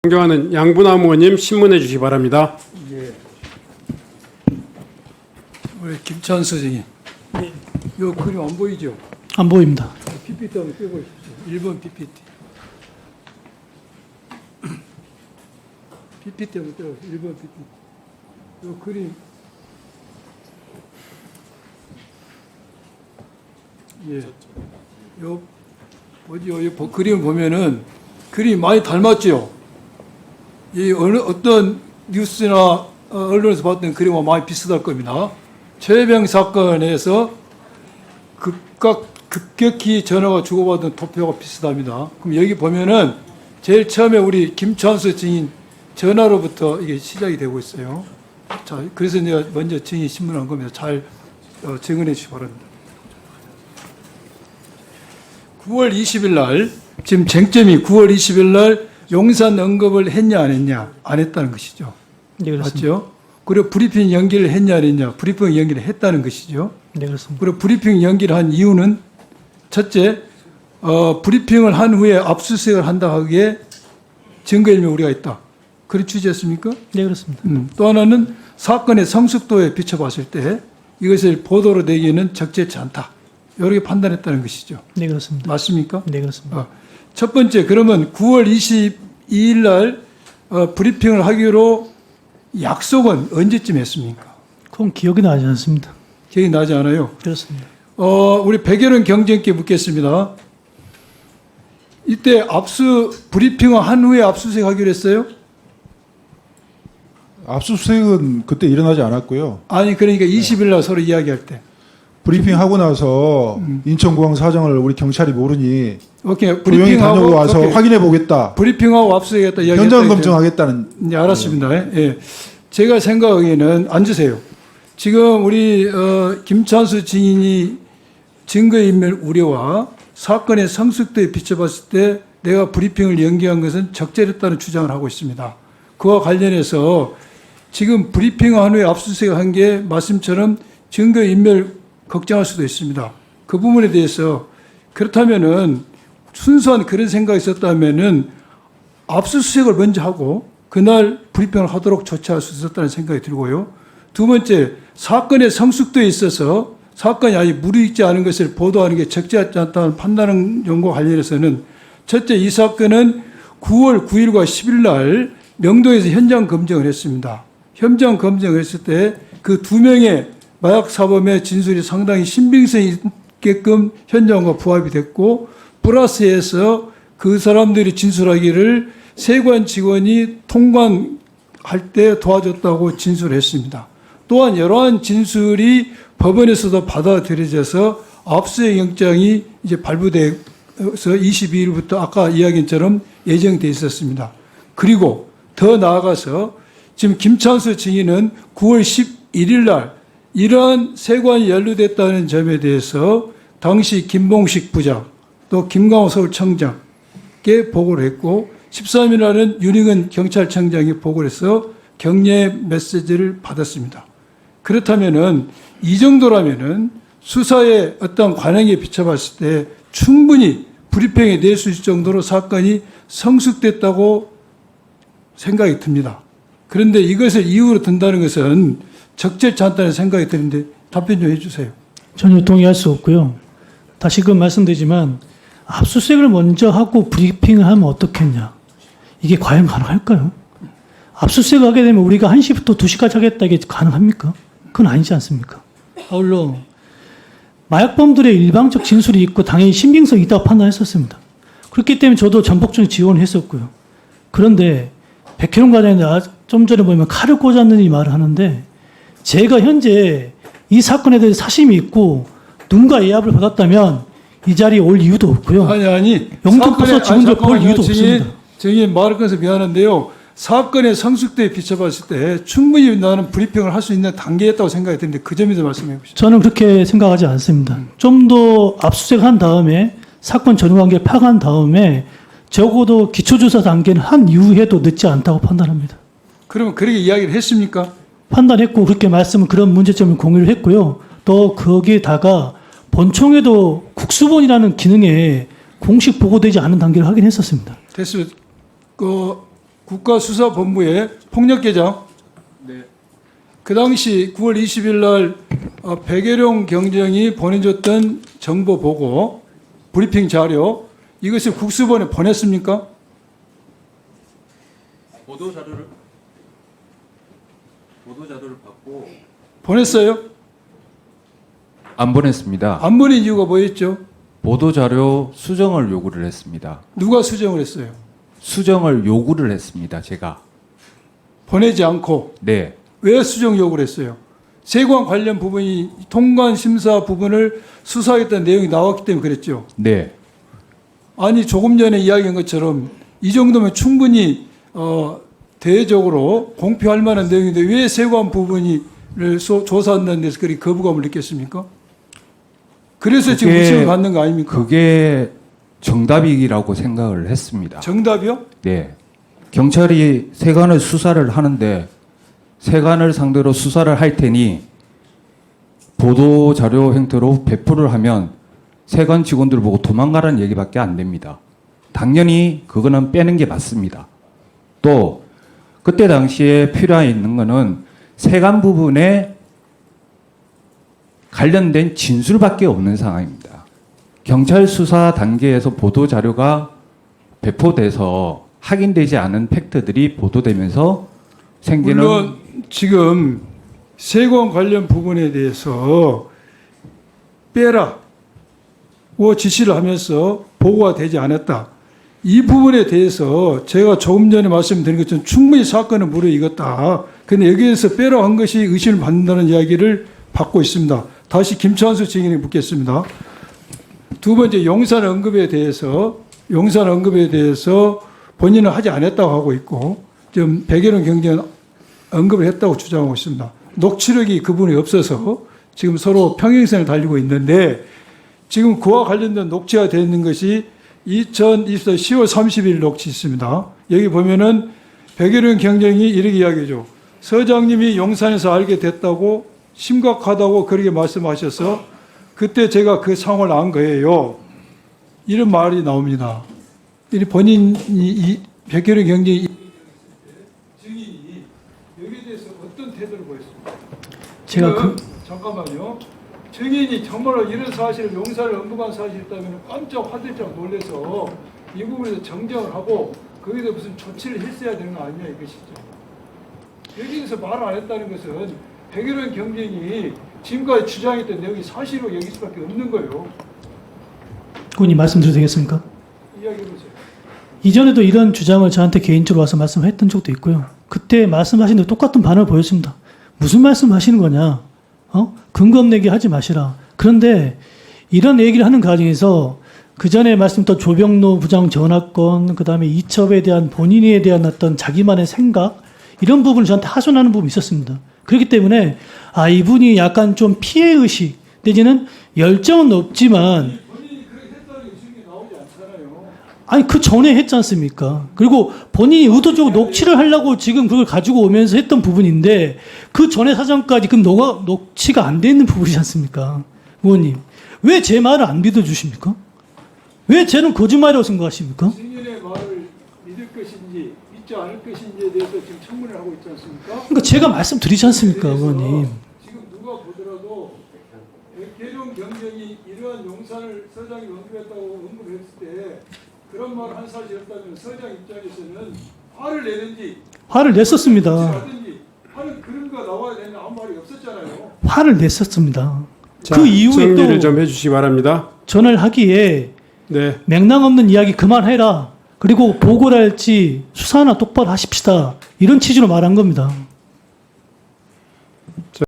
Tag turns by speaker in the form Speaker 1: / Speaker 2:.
Speaker 1: 존경하는 양분남 의원님 신문해 주시기 바랍니다.
Speaker 2: 예. 우리 김찬수 증인. 네. 이 그림 안 보이죠?
Speaker 3: 안 보입니다.
Speaker 2: PPT 한번 떼보십시오. 1번 PPT. PPT 한번 떼보십시오. 1번 PPT. 이 그림. 예. 요 뭐지요? 이 그림 보면은 그림이 많이 닮았죠? 이 어떤 뉴스나 언론에서 봤던 그림과 많이 비슷할 겁니다. 최혜병 사건에서 급격히 전화가 주고받은 도표가 비슷합니다. 그럼 여기 보면은 제일 처음에 우리 김찬수 증인 전화로부터 이게 시작이 되고 있어요. 자, 그래서 내가 먼저 증인 신문한 겁니다. 잘 증언해 주시기 바랍니다. 9월 20일 날, 지금 쟁점이 9월 20일 날 용산 언급을 했냐 안 했냐, 안 했다는 것이죠.
Speaker 3: 네, 그렇습니다.
Speaker 2: 맞죠? 그리고 브리핑 연기를 했냐 안 했냐, 브리핑 연기를 했다는 것이죠.
Speaker 3: 네, 그렇습니다.
Speaker 2: 그리고 브리핑 연기를 한 이유는 첫째, 브리핑을 한 후에 압수수색을 한다 하기에 증거인멸 우려가 있다. 그런 취지였습니까?
Speaker 3: 네, 그렇습니다.
Speaker 2: 또 하나는 사건의 성숙도에 비춰봤을 때 이것을 보도로 내기에는 적절치 않다. 이렇게 판단했다는 것이죠.
Speaker 3: 네, 그렇습니다.
Speaker 2: 맞습니까?
Speaker 3: 네, 그렇습니다.
Speaker 2: 첫 번째, 그러면 9월 22일 날 브리핑을 하기로 약속은 언제쯤 했습니까?
Speaker 3: 그건 기억이 나지 않습니다.
Speaker 2: 기억이 나지 않아요.
Speaker 3: 그렇습니다.
Speaker 2: 우리 백여론 경제인께 묻겠습니다. 이때 브리핑을 한 후에 압수수색 하기로 했어요?
Speaker 4: 압수수색은 그때 일어나지 않았고요.
Speaker 2: 아니, 그러니까 20일 날 서로 이야기할 때.
Speaker 4: 브리핑하고 나서 인천공항 사정을 우리 경찰이 모르니
Speaker 2: 오케이.
Speaker 4: 조용히 다녀고 와서
Speaker 2: 오케이.
Speaker 4: 확인해 보겠다.
Speaker 2: 브리핑하고 압수수색했다 이야기했다.
Speaker 4: 현장 검증하겠다는.
Speaker 2: 네, 알았습니다. 예. 제가 생각하기에는 앉으세요. 지금 우리 김찬수 증인이 증거인멸 우려와 사건의 성숙도에 비춰봤을 때 내가 브리핑을 연기한 것은 적절했다는 주장을 하고 있습니다. 그와 관련해서 지금 브리핑한 후에 압수수색을 한 게 말씀처럼 증거인멸 걱정할 수도 있습니다. 그 부분에 대해서 그렇다면은 순수한 그런 생각이 있었다면은 압수수색을 먼저 하고 그날 브리핑을 하도록 조치할 수 있었다는 생각이 들고요. 두 번째, 사건의 성숙도에 있어서 사건이 아직 무르익지 않은 것을 보도하는 게 적절하지 않다는 판단과 관련해서는 첫째, 이 사건은 9월 9일과 10일 날 명동에서 현장 검증을 했습니다. 현장 검증을 했을 때 그 두 명의 마약 사범의 진술이 상당히 신빙성이 있게끔 현장과 부합이 됐고 플러스해서 그 사람들이 진술하기를 세관 직원이 통관할 때 도와줬다고 진술했습니다. 또한 여러한 진술이 법원에서도 받아들여져서 압수수색 영장이 이제 발부돼서 22일부터 아까 이야기처럼 예정돼 있었습니다. 그리고 더 나아가서 지금 김찬수 증인은 9월 11일 날 이러한 세관이 연루됐다는 점에 대해서 당시 김봉식 부장 또 김강호 서울청장께 보고를 했고 13일 날은 윤희근 경찰청장이 보고를 해서 격려 메시지를 받았습니다. 그렇다면은 이 정도라면은 수사의 어떤 관행에 비춰봤을 때 충분히 브리핑에 낼 수 있을 정도로 사건이 성숙됐다고 생각이 듭니다. 그런데 이것을 이유로 든다는 것은 적절치 않다는 생각이 드는데 답변 좀 해주세요.
Speaker 3: 전혀 동의할 수 없고요. 다시금 말씀드리지만 압수수색을 먼저 하고 브리핑을 하면 어떻겠냐. 이게 과연 가능할까요? 압수수색을 하게 되면 우리가 1시부터 2시까지 하겠다 이게 가능합니까? 그건 아니지 않습니까? 아울러 마약범들의 일방적 진술이 있고 당연히 신빙성이 있다고 판단했었습니다. 그렇기 때문에 저도 전폭적인 지원을 했었고요. 그런데 백혜룡 과장이 좀 전에 보면 칼을 꽂았는 이 말을 하는데 제가 현재 이 사건에 대해 사심이 있고 누군가 예압을 받았다면 이 자리에 올 이유도 없고요.
Speaker 2: 아니.
Speaker 3: 영등포서 직원들 볼 이유도 없습니다.
Speaker 2: 증인 말을 끊어서 미안한데요. 사건의 성숙도에 비춰봤을 때 충분히 나는 브리핑을 할 수 있는 단계였다고 생각이 드는데 그 점에서 말씀해 보시죠.
Speaker 3: 저는 그렇게 생각하지 않습니다. 좀 더 압수수색한 다음에 사건 전후관계를 파악한 다음에 적어도 기초조사 단계는 한 이후에도 늦지 않다고 판단합니다.
Speaker 2: 그러면 그렇게 이야기를 했습니까?
Speaker 3: 판단했고 그렇게 말씀은 그런 문제점을 공유를 했고요. 또 거기에다가 본청에도 국수본이라는 기능에 공식 보고되지 않은 단계를 확인했었습니다.
Speaker 2: 됐어요. 국가수사본부의 폭력계장.
Speaker 1: 네.
Speaker 2: 그 당시 9월 20일 날 백예룡 경정이 보내줬던 정보 보고 브리핑 자료 이것을 국수본에 보냈습니까?
Speaker 5: 보도 자료를 받고
Speaker 2: 보냈어요?
Speaker 5: 안 보냈습니다.
Speaker 2: 안 보낸 이유가 뭐였죠?
Speaker 5: 보도 자료 수정을 요구를 했습니다.
Speaker 2: 누가 수정을 했어요?
Speaker 5: 수정을 요구를 했습니다. 제가.
Speaker 2: 보내지 않고
Speaker 5: 네.
Speaker 2: 왜 수정 요구를 했어요? 세관 관련 부분이 통관 심사 부분을 수사하겠다는 내용이 나왔기 때문에 그랬죠.
Speaker 5: 네.
Speaker 2: 아니 조금 전에 이야기한 것처럼 이 정도면 충분히 대외적으로 공표할 만한 내용인데 왜 세관 부분을 조사한다는 데서 그리 거부감을 느꼈습니까? 그래서 지금
Speaker 5: 그게-
Speaker 2: 의심을 받는 거 아닙니까?
Speaker 5: 그게 정답이라고 생각을 했습니다.
Speaker 2: 정답이요?
Speaker 5: 네. 경찰이 세관을 수사를 하는데 세관을 상대로 수사를 할 테니 보도 자료 형태로 배포를 하면 세관 직원들 보고 도망가라는 얘기밖에 안 됩니다. 당연히 그거는 빼는 게 맞습니다. 또 그때 당시에 필요해 있는 거는 세관 부분에 관련된 진술밖에 없는 상황입니다. 경찰 수사 단계에서 보도 자료가 배포돼서 확인되지 않은 팩트들이 보도되면서 생기는
Speaker 2: 물론 지금 세관 관련 부분에 대해서 빼라고 지시를 하면서 보고가 되지 않았다. 이 부분에 대해서 제가 조금 전에 말씀드린 것처럼 충분히 사건은 무르익었다. 그런데 여기에서 빼라고 한 것이 의심을 받는다는 이야기를 받고 있습니다. 다시 김찬수 증인에게 묻겠습니다. 두 번째 용산 언급에 대해서 본인은 하지 않았다고 하고 있고 지금 백예룡 경정은 언급을 했다고 주장하고 있습니다. 녹취록이 그분이 없어서 지금 서로 평행선을 달리고 있는데 지금 그와 관련된 녹취가 되어 있는 것이 2024년 10월 30일 녹취 있습니다. 여기 보면은 백예룡 경정이 이렇게 이야기하죠. 서장님이 용산에서 알게 됐다고 심각하다고 그렇게 말씀하셔서 그때 제가 그 상황을 안 거예요. 이런 말이 나옵니다. 이 본인이 백예룡 경정이 증인이 여기에 대해서 어떤 태도를 보였습니까?
Speaker 3: 제가
Speaker 2: 잠깐만요. 증인이 정말로 이런 사실을 용사를 언급한 사실이 있다면 깜짝 화들짝 놀라서 이 부분에서 정정을 하고 거기서 무슨 조치를 했어야 되는 거 아니냐 이것이죠. 여기서 말을 안 했다는 것은 백예룡 경정이 지금까지 주장했던 내용이 사실로 여길 수밖에 없는 거예요.
Speaker 3: 의원님 말씀드려도 되겠습니까?
Speaker 2: 이야기해보세요.
Speaker 3: 이전에도 이런 주장을 저한테 개인적으로 와서 말씀했던 적도 있고요. 그때 말씀하신 데 똑같은 반응을 보였습니다. 무슨 말씀하시는 거냐? 근거 없는 얘기 하지 마시라. 그런데 이런 얘기를 하는 과정에서 그 전에 말씀드렸던 조병로 부장 전화건, 그 다음에 이첩에 대한 본인에 대한 어떤 자기만의 생각, 이런 부분을 저한테 하소연하는 부분이 있었습니다. 그렇기 때문에, 이분이 약간 좀 피해의식, 내지는 열정은 없지만,
Speaker 2: 본인이 그렇게 했다는 의심이 나오지 않잖아요.
Speaker 3: 아니, 그 전에 했지 않습니까? 그리고 본인이 의도적으로 녹취를 하려고 지금 그걸 가지고 오면서 했던 부분인데, 그 전에 사전까지 그럼 녹취가 안 돼 있는 부분이지 않습니까? 의원님. 왜 제 말을 안 믿어주십니까? 왜 쟤는 거짓말이라고 생각하십니까?
Speaker 2: 증인의 말을 믿을 것인지 믿지 않을 것인지에 대해서 지금 청문을 하고 있지 않습니까?
Speaker 3: 그러니까 제가 말씀드리지 않습니까,
Speaker 2: 그래서
Speaker 3: 의원님?
Speaker 2: 지금 누가 보더라도 백예룡 경정이 이러한 용산을 서장이 언급했다고 언급했을 때 그런 말을 한 사실이었다면 서장 입장에서는 화를 내는지
Speaker 3: 화를 냈었습니다.
Speaker 2: 하든지 하는 그런 거 나와야 되는 아무 말이 없었잖아요.
Speaker 3: 화를 냈었습니다.
Speaker 1: 자,
Speaker 3: 그 이후에
Speaker 1: 정리를
Speaker 3: 또
Speaker 1: 좀 해주시기 바랍니다.
Speaker 3: 전화를 하기에
Speaker 1: 네.
Speaker 3: 맥락 없는 이야기 그만해라. 그리고 보고를 할지 수사나 똑바로 하십시다. 이런 취지로 말한 겁니다.